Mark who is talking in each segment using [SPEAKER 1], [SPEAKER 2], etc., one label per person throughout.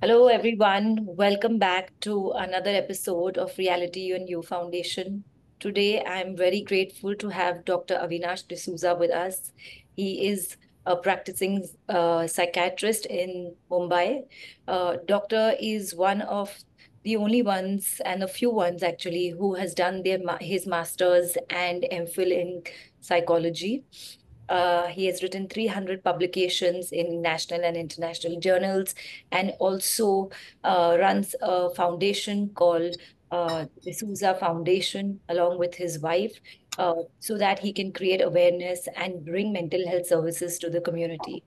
[SPEAKER 1] Hello, everyone. Welcome back to another episode of Reality and You Foundation. Today, I'm very grateful to have Dr. Avinash Desousa with us. He is a practicing psychiatrist in Mumbai. Doctor is one of the only ones and a few ones actually who has done his master's and MPhil in psychology. He has written 300 publications in national and international journals and also runs a foundation called the Sousa Foundation along with his wife so that he can create awareness and bring mental health services to the community.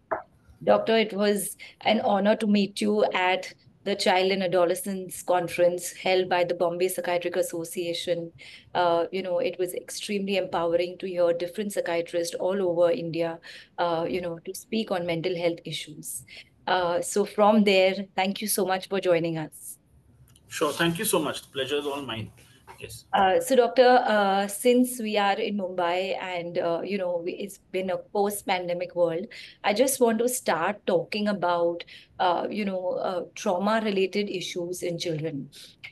[SPEAKER 1] Doctor, it was an honor to meet you at the Child and Adolescents Conference held by the Bombay Psychiatric Association. It was extremely empowering to hear different psychiatrists all over India, to speak on mental health issues. So from there, thank you so much for joining us.
[SPEAKER 2] Sure. Thank you so much. The pleasure is all mine. Yes.
[SPEAKER 1] So, Doctor, since we are in Mumbai and it's been a post-pandemic world, I just want to start talking about trauma-related issues in children.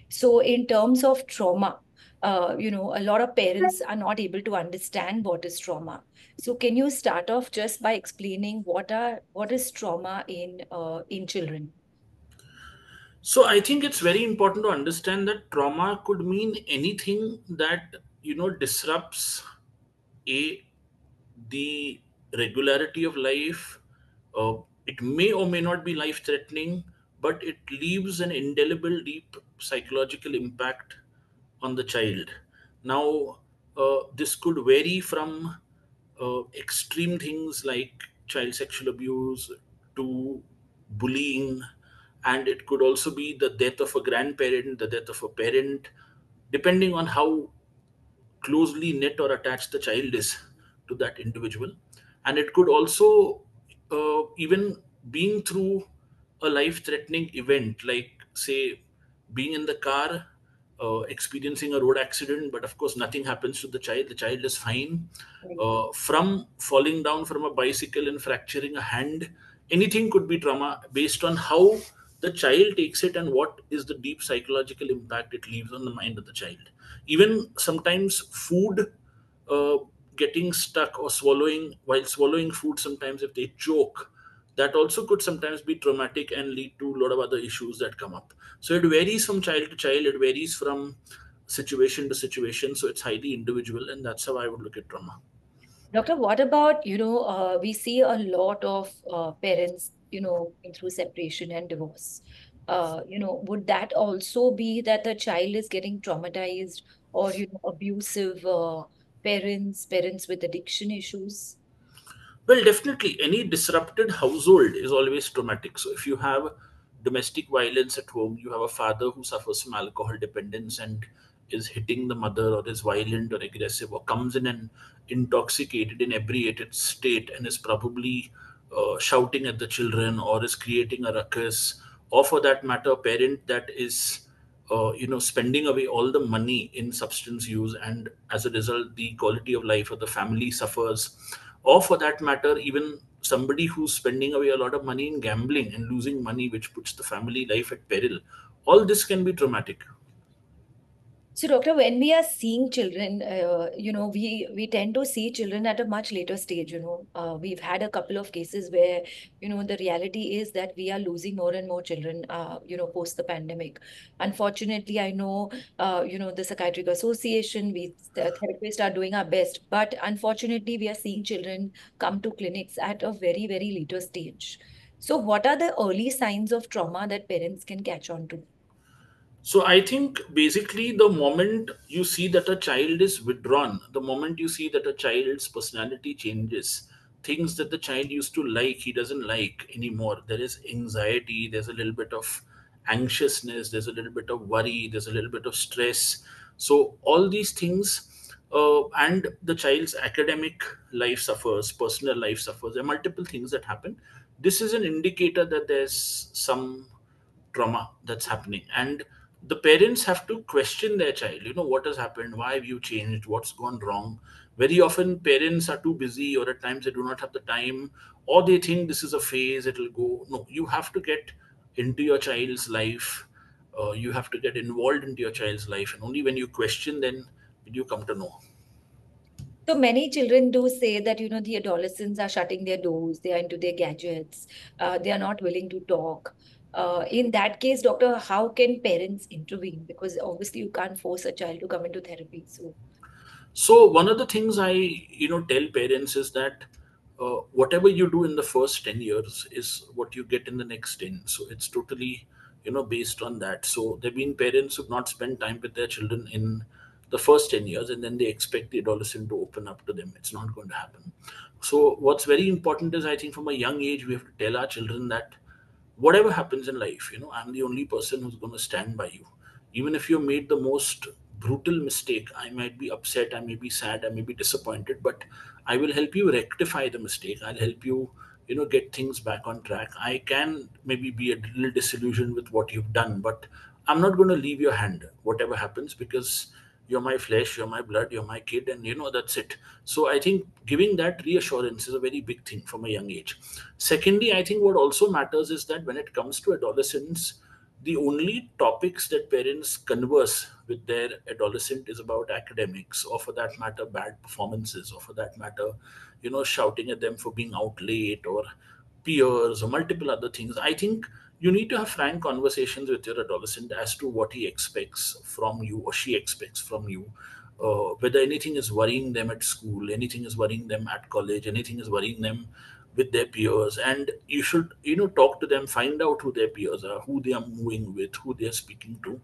[SPEAKER 1] So, in terms of trauma, a lot of parents are not able to understand what is trauma. So, can you start off just by explaining what is trauma in children?
[SPEAKER 2] So I think it's very important to understand that trauma could mean anything that disrupts a the regularity of life. It may or may not be life threatening, but it leaves an indelible, deep psychological impact on the child. Now, this could vary from extreme things like child sexual abuse to bullying, and it could also be the death of a grandparent, the death of a parent, depending on how closely knit or attached the child is to that individual. And it could also even being through a life threatening event, like say being in the car, experiencing a road accident, but of course nothing happens to the child is fine. From falling down from a bicycle and fracturing a hand, anything could be trauma based on how the child takes it and what is the deep psychological impact it leaves on the mind of the child. Even sometimes food, uh, getting stuck or swallowing, while swallowing food, sometimes if they choke, that also could sometimes be traumatic and lead to a lot of other issues that come up. So it varies from child to child, it varies from situation to situation, so it's highly individual, and that's how I would look at trauma.
[SPEAKER 1] Doctor, what about, we see a lot of parents, going through separation and divorce. Would that also be that the child is getting traumatized or, abusive parents with addiction issues?
[SPEAKER 2] Well, definitely, any disrupted household is always traumatic. So, if you have domestic violence at home, you have a father who suffers from alcohol dependence and is hitting the mother, or is violent or aggressive, or comes in an intoxicated, inebriated state and is probably shouting at the children or is creating a ruckus, or for that matter, a parent that is spending away all the money in substance use, and as a result the quality of life of the family suffers, or for that matter even somebody who's spending away a lot of money in gambling and losing money, which puts the family life at peril. All this can be traumatic.
[SPEAKER 1] So, doctor, when we are seeing children, we tend to see children at a much later stage. We've had a couple of cases where, the reality is that we are losing more and more children, post the pandemic. Unfortunately, I know, the Psychiatric Association, the therapists are doing our best, but unfortunately, we are seeing children come to clinics at a very, very later stage. So, what are the early signs of trauma that parents can catch on to?
[SPEAKER 2] So I think basically the moment you see that a child is withdrawn, the moment you see that a child's personality changes, things that the child used to like, he doesn't like anymore. There is anxiety, there's a little bit of anxiousness, there's a little bit of worry, there's a little bit of stress. So all these things, and the child's academic life suffers, personal life suffers, there are multiple things that happen. This is an indicator that there's some trauma that's happening, and the parents have to question their child. What has happened, why have you changed, what's gone wrong. Very often parents are too busy, or at times they do not have the time, or they think this is a phase, it'll go. No, you have to get into your child's life. You have to get involved into your child's life, and only when you question, then will you come to know.
[SPEAKER 1] So many children do say that, the adolescents are shutting their doors, they are into their gadgets, they are not willing to talk. In that case, doctor, how can parents intervene? Because obviously you can't force a child to come into therapy. So,
[SPEAKER 2] So one of the things I tell parents is that whatever you do in the first 10 years is what you get in the next 10. So it's totally based on that. So there've been parents who've not spent time with their children in the first 10 years, and then they expect the adolescent to open up to them. It's not going to happen. So what's very important is, I think, from a young age we have to tell our children that whatever happens in life, I'm the only person who's going to stand by you. Even if you made the most brutal mistake, I might be upset, I may be sad, I may be disappointed, but I will help you rectify the mistake. I'll help you, get things back on track. I can maybe be a little disillusioned with what you've done, but I'm not going to leave your hand, whatever happens, because you're my flesh, you're my blood, you're my kid, and that's it. So I think giving that reassurance is a very big thing from a young age. Secondly, I think what also matters is that when it comes to adolescents, the only topics that parents converse with their adolescent is about academics, or for that matter, bad performances, or for that matter, shouting at them for being out late, or peers, or multiple other things. I think you need to have frank conversations with your adolescent as to what he expects from you or she expects from you. Whether anything is worrying them at school, anything is worrying them at college, anything is worrying them with their peers, and you should talk to them, find out who their peers are, who they are moving with, who they are speaking to.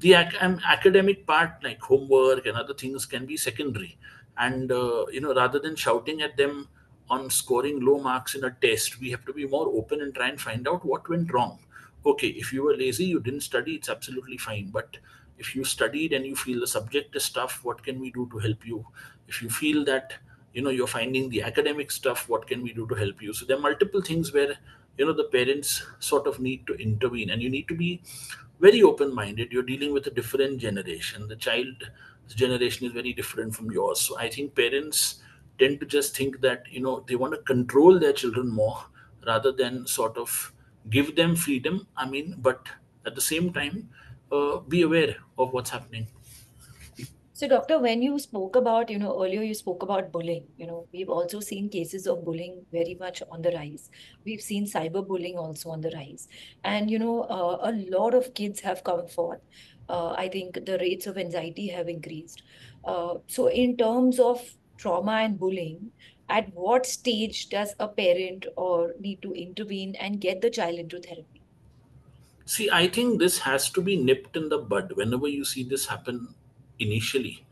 [SPEAKER 2] The academic part, like homework and other things, can be secondary. And rather than shouting at them on scoring low marks in a test, we have to be more open and try and find out what went wrong. Okay, if you were lazy, you didn't study, it's absolutely fine. But if you studied and you feel the subject is tough, what can we do to help you? If you feel that you're finding the academic stuff, what can we do to help you? So there are multiple things where the parents sort of need to intervene, and you need to be very open minded. You're dealing with a different generation. The child's generation is very different from yours. So I think parents tend to just think that they want to control their children more, rather than sort of give them freedom. I mean, but at the same time, be aware of what's happening.
[SPEAKER 1] so, doctor, when you spoke about, earlier you spoke about bullying, we've also seen cases of bullying very much on the rise. We've seen cyberbullying also on the rise. And, a lot of kids have come forth. I think the rates of anxiety have increased. So, in terms of trauma and bullying, at what stage does a parent or need to intervene and get the child into therapy?
[SPEAKER 2] See, I think this has to be nipped in the bud whenever you see this happen initially.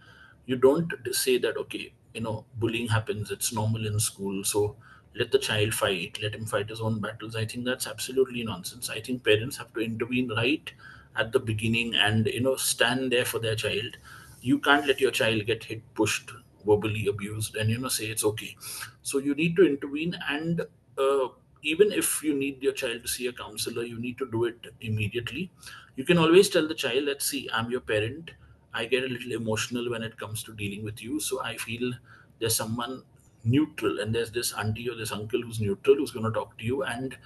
[SPEAKER 2] You don't say that, okay, bullying happens, it's normal in school, so let the child fight, let him fight his own battles. I think that's absolutely nonsense. I think parents have to intervene right at the beginning and, stand there for their child. You can't let your child get hit, pushed, verbally abused, and, say it's okay. So you need to intervene, and uh, even if you need your child to see a counselor, you need to do it immediately. You can always tell the child that, see, I'm your parent, I get a little emotional when it comes to dealing with you, so I feel there's someone neutral, and there's this auntie or this uncle who's neutral, who's going to talk to you, and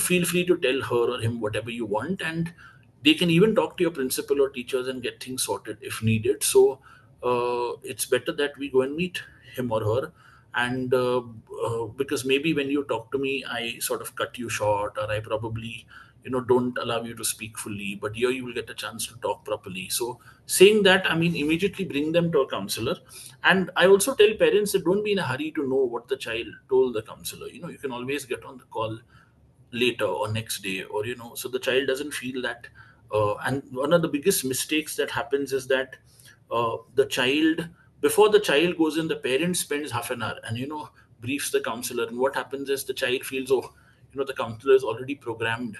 [SPEAKER 2] feel free to tell her or him whatever you want, and they can even talk to your principal or teachers and get things sorted if needed. So it's better that we go and meet him or her. And because maybe when you talk to me, I sort of cut you short, or I probably don't allow you to speak fully, but here you will get a chance to talk properly. So saying that, I mean, immediately bring them to a counselor. And I also tell parents that don't be in a hurry to know what the child told the counselor. You can always get on the call later or next day, or so the child doesn't feel that. And one of the biggest mistakes that happens is that the child, before the child goes in, the parent spends half an hour and briefs the counselor, and what happens is the child feels, oh, the counselor is already programmed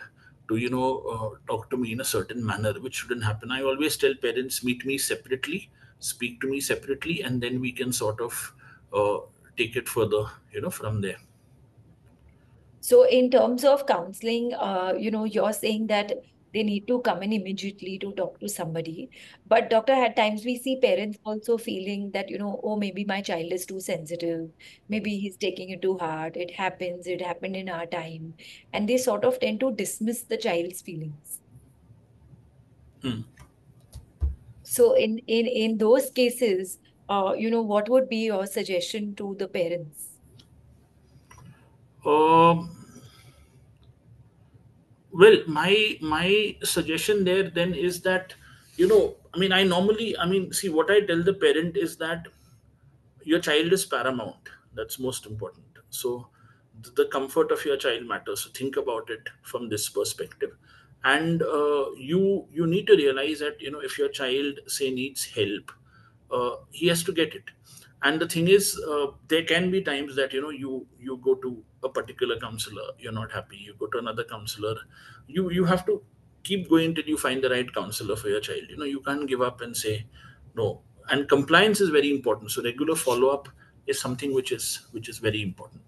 [SPEAKER 2] to talk to me in a certain manner, which shouldn't happen. I always tell parents, meet me separately, speak to me separately, and then we can sort of uh, take it further from there.
[SPEAKER 1] So, in terms of counseling, you're saying that they need to come in immediately to talk to somebody. But doctor, at times we see parents also feeling that, oh, maybe my child is too sensitive, maybe he's taking it too hard, it happened in our time, and they sort of tend to dismiss the child's feelings.
[SPEAKER 2] Hmm.
[SPEAKER 1] So in those cases, what would be your suggestion to the parents?
[SPEAKER 2] Um, well, my suggestion there then is that, I mean, see, what I tell the parent is that your child is paramount. That's most important. So the comfort of your child matters. So think about it from this perspective, and you need to realize that, if your child say needs help, he has to get it. And the thing is, there can be times that, you go to a particular counselor, you're not happy, you go to another counselor. You have to keep going till you find the right counselor for your child. You can't give up and say no. And compliance is very important, so regular follow up is something which is very important.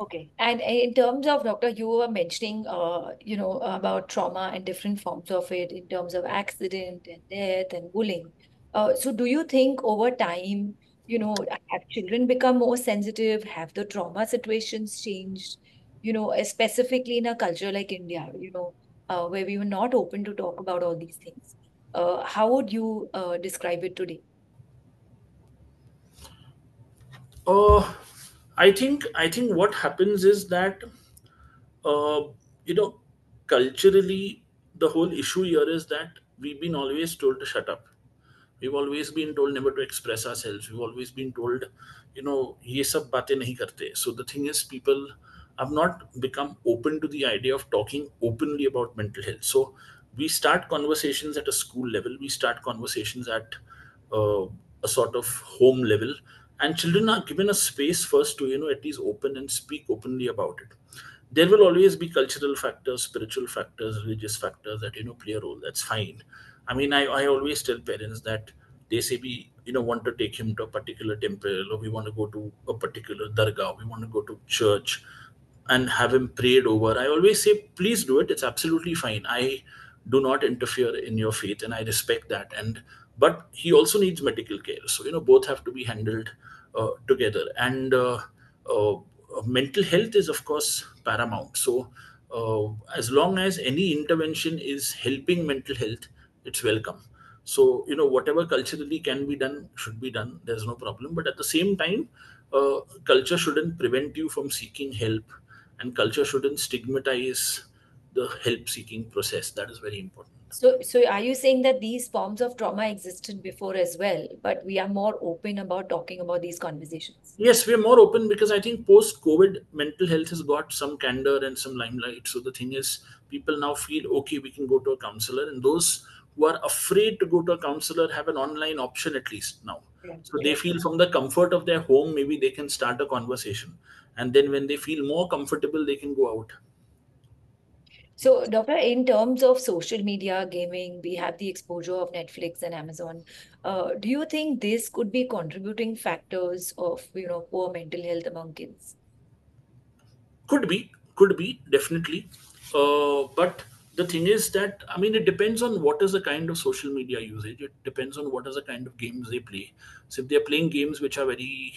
[SPEAKER 1] Okay. And in terms of, doctor, you were mentioning, about trauma and different forms of it in terms of accident and death and bullying. So do you think over time, have children become more sensitive? Have the trauma situations changed? Specifically in a culture like India, where we were not open to talk about all these things. How would you describe it today?
[SPEAKER 2] uh, I think what happens is that, uh, you know culturally, the whole issue here is that we've been always told to shut up. We've always been told never to express ourselves. We've always been told, ye sab baatein nahi karte. So the thing is, people have not become open to the idea of talking openly about mental health. So we start conversations at a school level. We start conversations at uh, a sort of home level, and children are given a space first to, at least open and speak openly about it. There will always be cultural factors, spiritual factors, religious factors that, play a role. That's fine. I mean, I always tell parents that they say we, want to take him to a particular temple, or we want to go to a particular dargah, we want to go to church and have him prayed over. I always say, please do it. It's absolutely fine. I do not interfere in your faith, and I respect that. And but he also needs medical care. So, both have to be handled together. And uh, mental health is, of course, paramount. So, as long as any intervention is helping mental health, it's welcome. So, whatever culturally can be done should be done. There's no problem. But at the same time, culture shouldn't prevent you from seeking help, and culture shouldn't stigmatize the help seeking process. That is very important.
[SPEAKER 1] So are you saying that these forms of trauma existed before as well, but we are more open about talking about these conversations?
[SPEAKER 2] Yes, we're more open because I think post COVID, mental health has got some candor and some limelight. So the thing is, people now feel okay, we can go to a counselor, and those who are afraid to go to a counselor have an online option at least now.
[SPEAKER 1] Right,
[SPEAKER 2] So they
[SPEAKER 1] right.
[SPEAKER 2] feel from the comfort of their home, maybe they can start a conversation. And then when they feel more comfortable, they can go out.
[SPEAKER 1] So, doctor, in terms of social media, gaming, we have the exposure of Netflix and Amazon. Do you think this could be contributing factors of, poor mental health among kids?
[SPEAKER 2] Could be, definitely. But the thing is that, I mean, it depends on what is the kind of social media usage. It depends on what is the kind of games they play. So if they're playing games which are very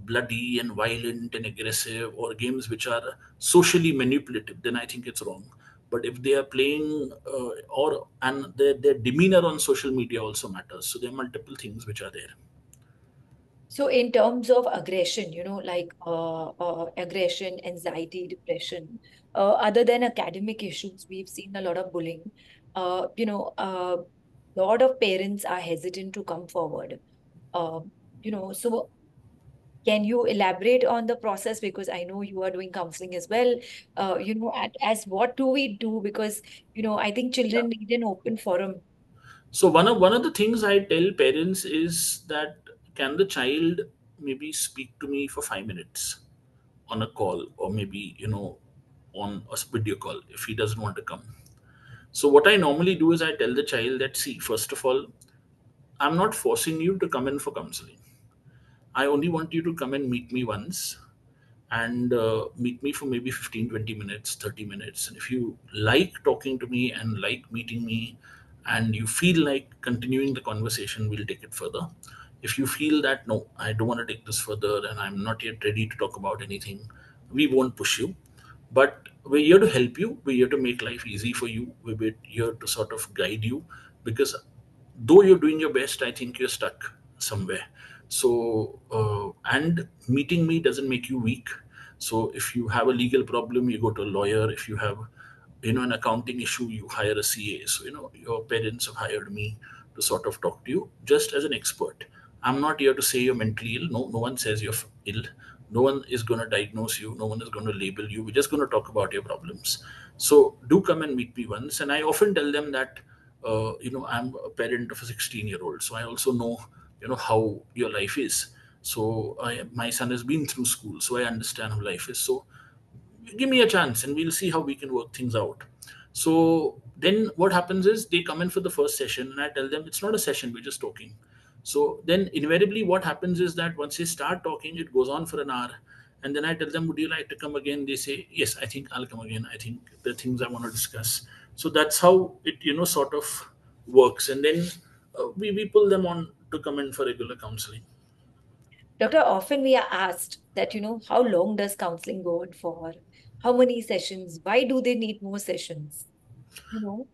[SPEAKER 2] bloody and violent and aggressive, or games which are socially manipulative, then I think it's wrong. But if they are playing, or and their demeanor on social media also matters. So there are multiple things which are there.
[SPEAKER 1] So, in terms of aggression, like aggression, anxiety, depression, other than academic issues, we've seen a lot of bullying. A lot of parents are hesitant to come forward. Uh, so can you elaborate on the process? Because I know you are doing counseling as well. As what do we do? Because, I think children need an open forum.
[SPEAKER 2] So one of the things I tell parents is that, can the child maybe speak to me for 5 minutes on a call, or maybe, on a video call if he doesn't want to come. So what I normally do is I tell the child that, see, first of all, I'm not forcing you to come in for counseling. I only want you to come and meet me once, and meet me for maybe 15, 20 minutes, 30 minutes. And if you like talking to me and like meeting me and you feel like continuing the conversation, we'll take it further. If you feel that no, I don't want to take this further and I'm not yet ready to talk about anything, we won't push you. But we're here to help you, we're here to make life easy for you, we're here to sort of guide you, because though you're doing your best, I think you're stuck somewhere. So and meeting me doesn't make you weak. So if you have a legal problem, you go to a lawyer. If you have, an accounting issue, you hire a CA. So your parents have hired me to sort of talk to you just as an expert. I'm not here to say you're mentally ill. No, no one says you're ill. No one is going to diagnose you. No one is going to label you. We're just going to talk about your problems. So do come and meet me once. And I often tell them that I'm a parent of a 16-year-old, so I also know how your life is. So my son has been through school, so I understand how life is. So give me a chance and we'll see how we can work things out. So then what happens is they come in for the first session and I tell them it's not a session, we're just talking. So then invariably what happens is that once they start talking, it goes on for an hour. And then I tell them, would you like to come again? They say, yes, I think I'll come again. I think the things I want to discuss. So that's how it, sort of works. And then we pull them on to come in for regular counseling.
[SPEAKER 1] Doctor, often we are asked that, how long does counseling go on for? How many sessions? Why do they need more sessions? You know,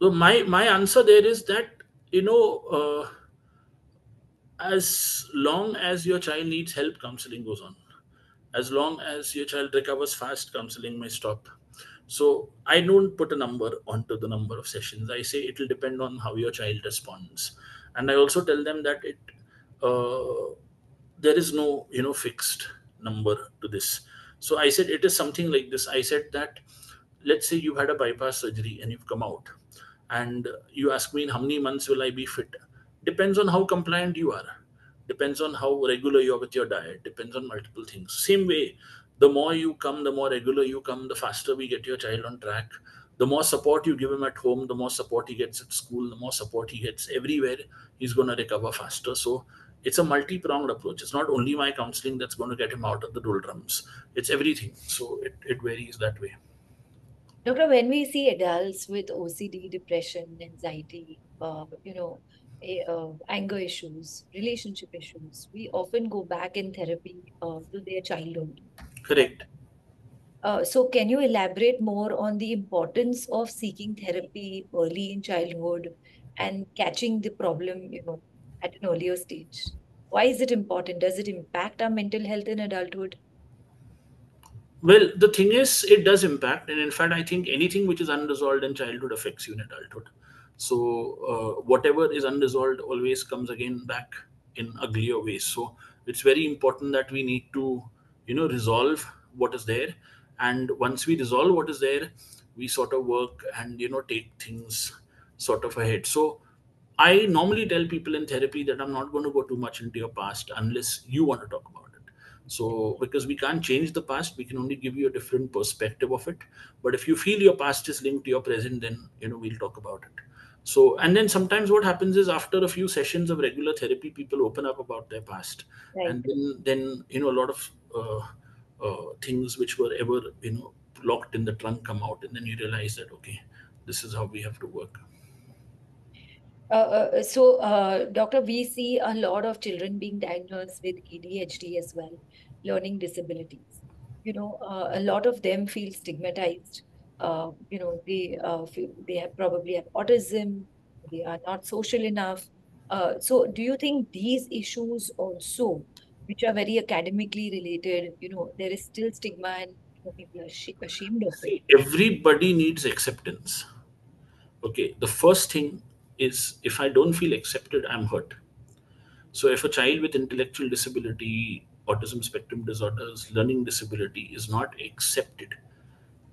[SPEAKER 2] So my answer there is that, you know, uh, as long as your child needs help, counseling goes on. As long as your child recovers fast, counseling may stop. So I don't put a number onto the number of sessions. I say it will depend on how your child responds. And I also tell them that uh, there is no fixed number to this. So I said it is something like this. I said that, let's say you had a bypass surgery and you've come out, and you ask me in how many months will I be fit. Depends on how compliant you are, depends on how regular you are with your diet, depends on multiple things. Same way, the more you come, the more regular you come, the faster we get your child on track. The more support you give him at home, the more support he gets at school, the more support he gets everywhere, he's going to recover faster. So it's a multi-pronged approach. It's not only my counseling that's going to get him out of the doldrums, it's everything. So it varies that way.
[SPEAKER 1] Doctor, when we see adults with OCD, depression, anxiety, anger issues, relationship issues, we often go back in therapy to their childhood. Uh,
[SPEAKER 2] Correct.
[SPEAKER 1] so, can you elaborate more on the importance of seeking therapy early in childhood and catching the problem, at an earlier stage? Why is it important? Does it impact our mental health in adulthood?
[SPEAKER 2] Well, the thing is, it does impact, and in fact, I think anything which is unresolved in childhood affects you in adulthood. So, whatever is unresolved always comes again back in uglier ways. So, it's very important that we need to, resolve what is there, and once we resolve what is there, we sort of work and take things sort of ahead. So, I normally tell people in therapy that I'm not going to go too much into your past unless you want to talk about it. So, because we can't change the past, we can only give you a different perspective of it. But if you feel your past is linked to your present, then we'll talk about it. So, and then sometimes what happens is after a few sessions of regular therapy, people open up about their past,
[SPEAKER 1] Right.
[SPEAKER 2] and then a lot of things which were ever locked in the trunk come out, and then you realize that okay, this is how we have to work.
[SPEAKER 1] Doctor, we see a lot of children being diagnosed with ADHD as well, learning disabilities. A lot of them feel stigmatized. They have probably have autism. They are not social enough. So, do you think these issues also, which are very academically related, there is still stigma and people are ashamed of it?
[SPEAKER 2] See, everybody needs acceptance. Okay, the first thing is if I don't feel accepted, I'm hurt. So if a child with intellectual disability, autism spectrum disorders, learning disability is not accepted,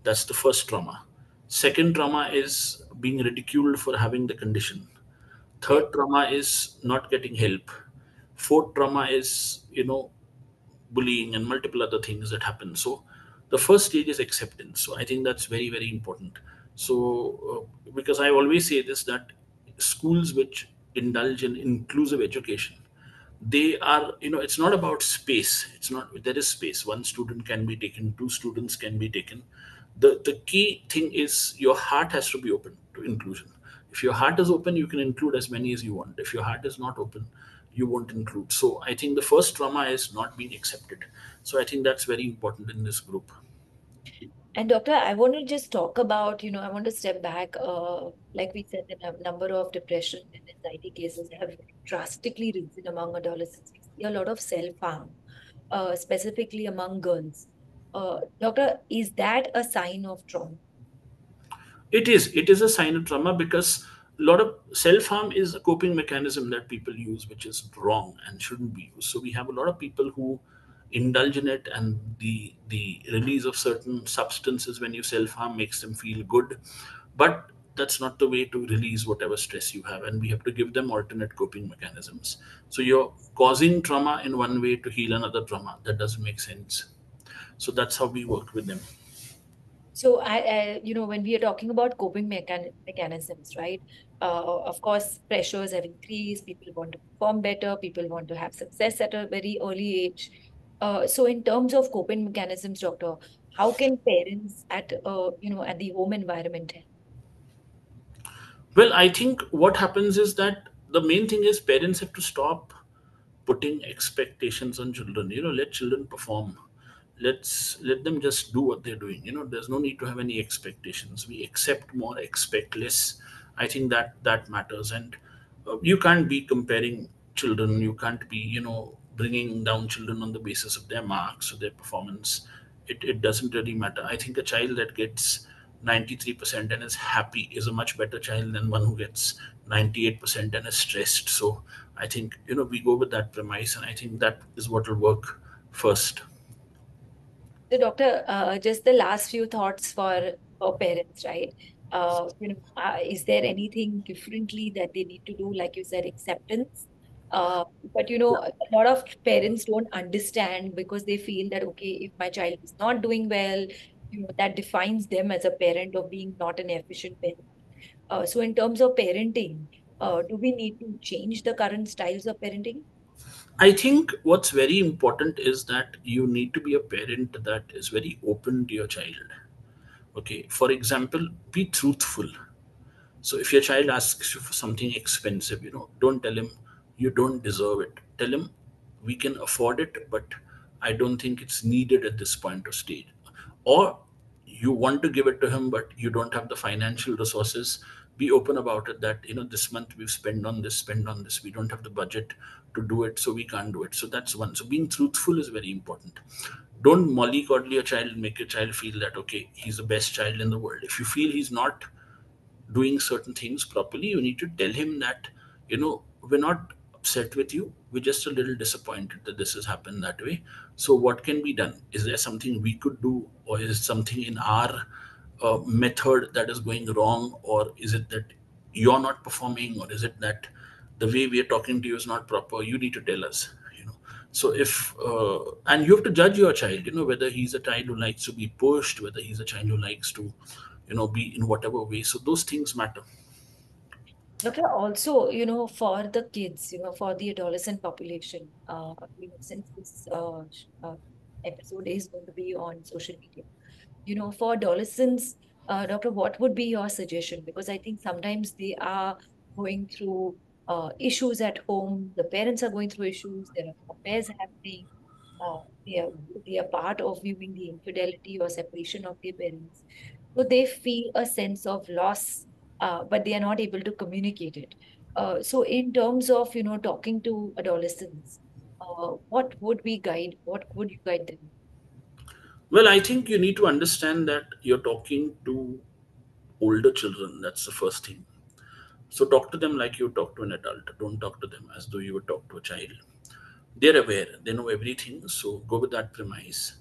[SPEAKER 2] that's the first trauma. Second trauma is being ridiculed for having the condition.
[SPEAKER 1] Right.
[SPEAKER 2] Third trauma is not getting help. Fourth trauma is bullying and multiple other things that happen. So the first stage is acceptance. So I think that's very, very important. So because I always say this, that schools which indulge in inclusive education, they are, it's not about space. It's not, there is space, one student can be taken, two students can be taken. The key thing is your heart has to be open to inclusion. If your heart is open, you can include as many as you want. If your heart is not open, you won't include. So I think the first trauma is not being accepted. So I think that's very important in this group.
[SPEAKER 1] And doctor, I want to just talk about, I want to step back. Like we said, the number of depression and anxiety cases have drastically risen among adolescents. We see a lot of self-harm, specifically among girls. Doctor, is that a sign of trauma?
[SPEAKER 2] It is a sign of trauma, because a lot of self-harm is a coping mechanism that people use, which is wrong and shouldn't be used. So we have a lot of people who indulge in it, and the release of certain substances when you self-harm makes them feel good. But that's not the way to release whatever stress you have, and we have to give them alternate coping mechanisms. So you're causing trauma in one way to heal another trauma. That doesn't make sense. So that's how we work with them.
[SPEAKER 1] So when we are talking about coping mechanisms, right? Of course, pressures have increased. People want to perform better. People want to have success at a very early age. So in terms of coping mechanisms, doctor, how can parents at the home environment help?
[SPEAKER 2] Well, I think what happens is that the main thing is parents have to stop putting expectations on children. Let children perform. Let them just do what they're doing. There's no need to have any expectations. We accept more, expect less. I think that matters. And you can't be comparing children. You can't be, bringing down children on the basis of their marks or their performance. It doesn't really matter. I think a child that gets 93% and is happy is a much better child than one who gets 98% and is stressed. So I think, we go with that premise, and I think that is what will work first.
[SPEAKER 1] So, doctor, just the last few thoughts for parents, right? Is there anything differently that they need to do? Like you said, acceptance. But a lot of parents don't understand because they feel that okay, if my child is not doing well, that defines them as a parent of being not an efficient parent. So, in terms of parenting, do we need to change the current styles of parenting?
[SPEAKER 2] I think what's very important is that you need to be a parent that is very open to your child. Okay, for example, be truthful. So if your child asks you for something expensive, don't tell him you don't deserve it. Tell him we can afford it, but I don't think it's needed at this point of stage. Or you want to give it to him, but you don't have the financial resources. Be open about it, that this month we've spent on this. We don't have the budget to do it, so we can't do it. So that's one. So being truthful is very important. Don't mollycoddle your child and make your child feel that okay, he's the best child in the world. If you feel he's not doing certain things properly, you need to tell him that, we're not upset with you, we're just a little disappointed that this has happened that way. So what can be done? Is there something we could do, or is it something in our method that is going wrong, or is it that you're not performing, or is it that the way we are talking to you is not proper? You need to tell us. So if and you have to judge your child, whether he's a child who likes to be pushed, whether he's a child who likes to be in whatever way. So those things matter.
[SPEAKER 1] Doctor, also, for the kids, for the adolescent population, since this episode is going to be on social media, for adolescents, doctor, what would be your suggestion? Because I think sometimes they are going through issues at home. The parents are going through issues. There are affairs happening. Uh, they are they are part of viewing the infidelity or separation of their parents. So they feel a sense of loss, but they are not able to communicate it. So in terms of talking to adolescents, what would you guide them?
[SPEAKER 2] Well, I think you need to understand that you're talking to older children. That's the first thing. So talk to them like you talk to an adult. Don't talk to them as though you would talk to a child. They're aware, they know everything. So go with that premise.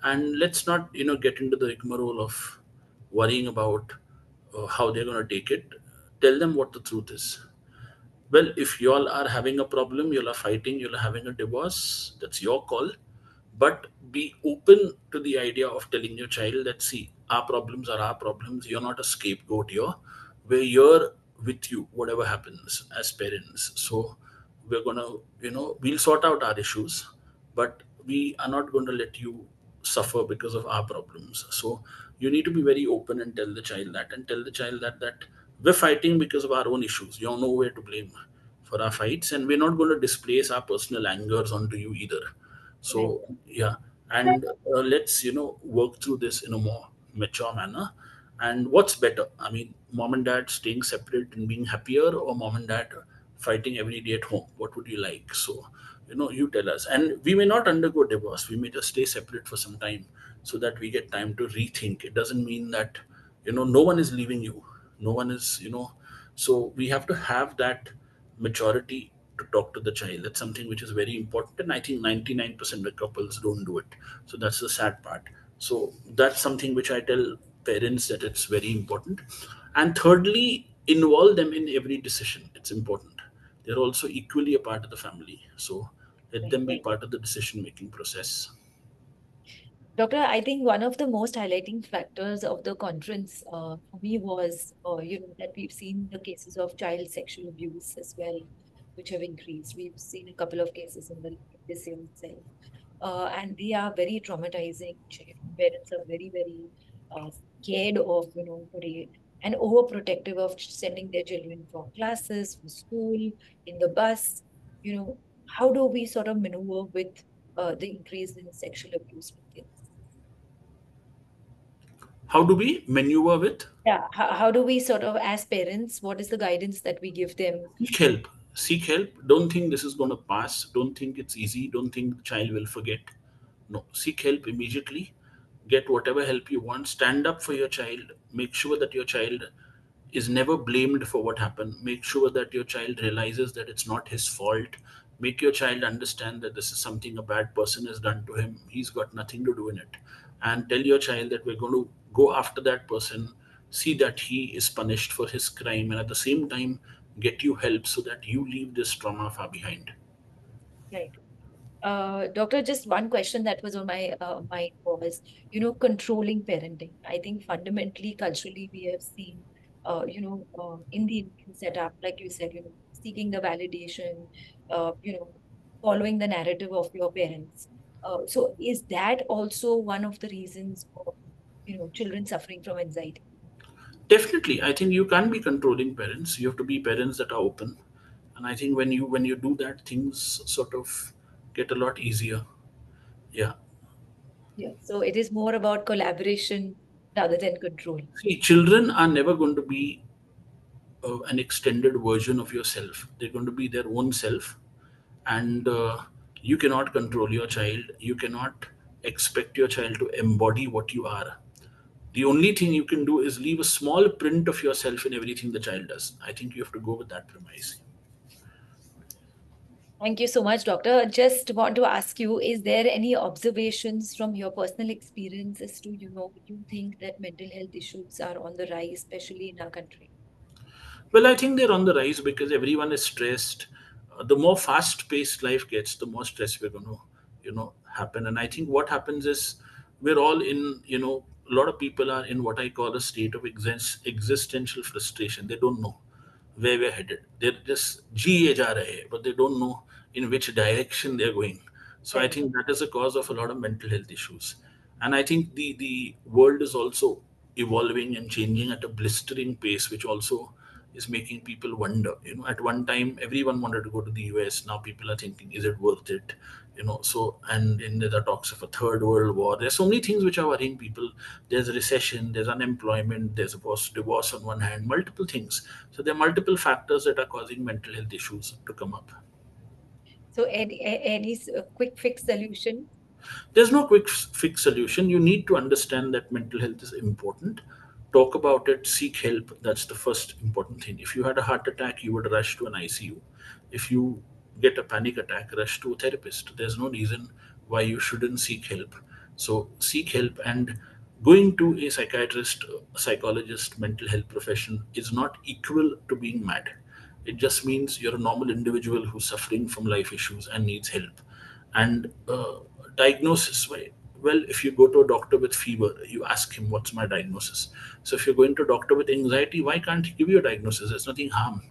[SPEAKER 2] And let's not, get into the rigmarole of worrying about how they're going to take it. Tell them what the truth is. Well, if you all are having a problem, you all are fighting, you all are having a divorce, that's your call. But be open to the idea of telling your child that, see, our problems are our problems. You're not a scapegoat here. We're here with you, whatever happens as parents. So we're going to, we'll sort out our issues, but we are not going to let you suffer because of our problems. So you need to be very open and tell the child that, and tell the child that we're fighting because of our own issues. You're nowhere to blame for our fights, and we're not going to displace our personal angers onto you either.
[SPEAKER 1] Right.
[SPEAKER 2] So yeah, and let's work through this in a more mature manner. And what's better? I mean, mom and dad staying separate and being happier, or mom and dad fighting every day at home? What would you like? So you tell us. And we may not undergo divorce, we may just stay separate for some time, so that we get time to rethink. It doesn't mean that no one is leaving you, no one is so we have to have that maturity to talk to the child. That's something which is very important, and I think 99% of couples don't do it. So that's the sad part. So that's something which I tell parents, that it's very important. And thirdly, involve them in every decision. It's important. They're also equally a part of the family, so let
[SPEAKER 1] Right.
[SPEAKER 2] them be part of the decision making process.
[SPEAKER 1] Doctor, I think one of the most highlighting factors of the conference for me was, that we've seen the cases of child sexual abuse as well, which have increased. We've seen a couple of cases in this year itself, and they are very traumatizing. Parents are very, very uh, scared of, and overprotective of sending their children for classes, for school, in the bus. You know, how do we sort of maneuver with the increase in sexual abuse with kids?
[SPEAKER 2] How do we maneuver with?
[SPEAKER 1] Yeah, how do we sort of, as parents, what is the guidance that we give them?
[SPEAKER 2] Seek help. Seek help. Don't think this is going to pass. Don't think it's easy. Don't think the child will forget. No, seek help immediately. Get whatever help you want. Stand up for your child. Make sure that your child is never blamed for what happened. Make sure that your child realizes that it's not his fault. Make your child understand that this is something a bad person has done to him. He's got nothing to do in it. And tell your child that we're going to go after that person, see that he is punished for his crime, and at the same time, get you help so that you leave this trauma far behind.
[SPEAKER 1] Right. Doctor, just one question that was on my mind was, controlling parenting. I think fundamentally, culturally, we have seen, in the Indian setup, like you said, seeking the validation, following the narrative of your parents. So is that also one of the reasons of, children suffering from anxiety?
[SPEAKER 2] Definitely, I think you can't be controlling parents. You have to be parents that are open, and I think when you do that, things sort of get a lot easier. Yeah.
[SPEAKER 1] Yeah. So it is more about collaboration rather than control.
[SPEAKER 2] See, children are never going to be an extended version of yourself. They're going to be their own self, and you cannot control your child. You cannot expect your child to embody what you are. The only thing you can do is leave a small print of yourself in everything the child does. I think you have to go with that premise.
[SPEAKER 1] Thank you so much, Doctor. Just want to ask you, is there any observations from your personal experience as to, you think that mental health issues are on the rise, especially in our country?
[SPEAKER 2] Well, I think they're on the rise because everyone is stressed. The more fast-paced life gets, the more stress we're going to, happen. And I think what happens is we're all in, a lot of people are in what I call a state of existential frustration. They don't know where we're headed. They're just GA ja rahe, hai, but they don't know in which direction they're going. So I
[SPEAKER 1] Right.
[SPEAKER 2] think that is a cause of a lot of mental health issues. And I think the world is also evolving and changing at a blistering pace, which also is making people wonder. At one time everyone wanted to go to the US. Now people are thinking, is it worth it? So, and in the talks of a third world war, there's so many things which are worrying people. There's a recession, there's unemployment, there's a divorce on one hand, multiple things. So there are multiple factors that are causing mental health issues to come up.
[SPEAKER 1] So any quick fix solution?
[SPEAKER 2] There's no quick fix solution. You need to understand that mental health is important. Talk about it, seek help. That's the first important thing. If you had a heart attack, you would rush to an ICU. If you get a panic attack, rush to a therapist. There's no reason why you shouldn't seek help. So seek help. And going to a psychiatrist, a psychologist, mental health profession is not equal to being mad. It just means you're a normal individual who's suffering from life issues and needs help. And diagnosis, well, if you go to a doctor with fever, you ask him, what's my diagnosis? So if you're going to a doctor with anxiety, why can't he give you a diagnosis? There's nothing harm.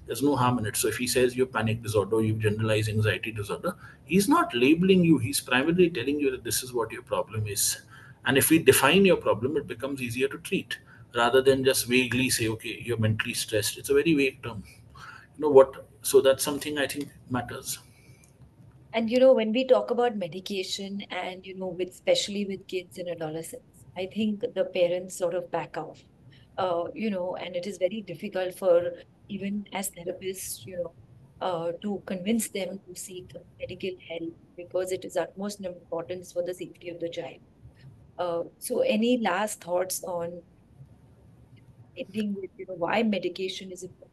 [SPEAKER 2] There's no harm in it. So if he says you have panic disorder, you have generalized anxiety disorder, he's not labeling you. He's primarily telling you that this is what your problem is. And if we define your problem, it becomes easier to treat rather than just vaguely say, okay, you're mentally stressed. It's a very vague term. You know what? So that's something I think matters.
[SPEAKER 1] And when we talk about medication and with especially with kids and adolescents, I think the parents sort of back off. And it is very difficult for even as therapists, to convince them to seek medical help because it is utmost importance for the safety of the child. So any last thoughts on ending with, why medication is important?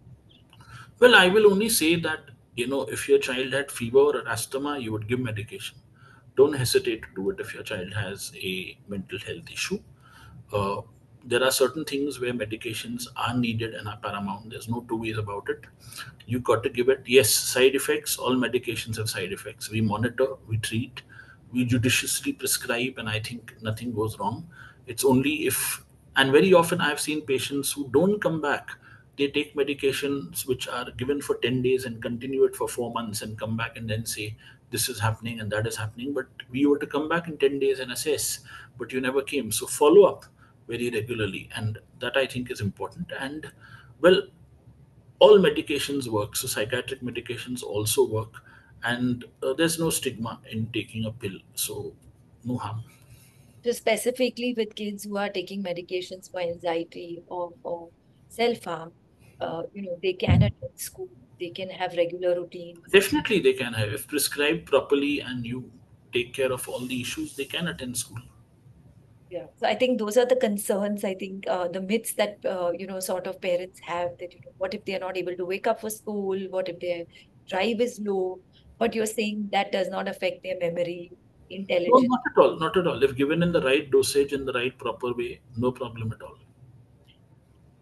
[SPEAKER 2] Well, I will only say that, if your child had fever or asthma, you would give medication. Don't hesitate to do it if your child has a mental health issue. Uh, there are certain things where medications are needed and are paramount. There's no two ways about it. You got to give it. Yes, side effects. All medications have side effects. We monitor, we treat, we judiciously prescribe, and I think nothing goes wrong. It's only if, and very often I've seen patients who don't come back. They take medications which are given for 10 days and continue it for 4 months and come back and then say, this is happening and that is happening. But we were to come back in 10 days and assess, but you never came. So follow up very regularly. And that I think is important. And well, all medications work. So psychiatric medications also work. And there's no stigma in taking a pill. So no harm.
[SPEAKER 1] So specifically with kids who are taking medications for anxiety or for self-harm, they can attend school, they can have regular routines.
[SPEAKER 2] Definitely they can have. If prescribed properly and you take care of all the issues, they can attend school.
[SPEAKER 1] Yeah. So I think those are the concerns. I think the myths that, sort of parents have that, what if they are not able to wake up for school? What if their drive is low? But you're saying that does not affect their memory,
[SPEAKER 2] No,
[SPEAKER 1] intelligence.
[SPEAKER 2] not at all. Not at all. If given in the right dosage, in the right proper way, no problem at all.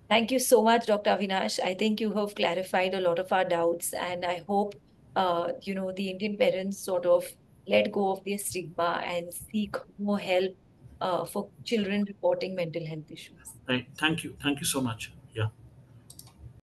[SPEAKER 1] Thank you so much, Dr. Avinash. I think you have clarified a lot of our doubts, and I hope, the Indian parents sort of let go of their stigma and seek more help for children reporting mental health issues.
[SPEAKER 2] Right. Thank you. Thank you so much.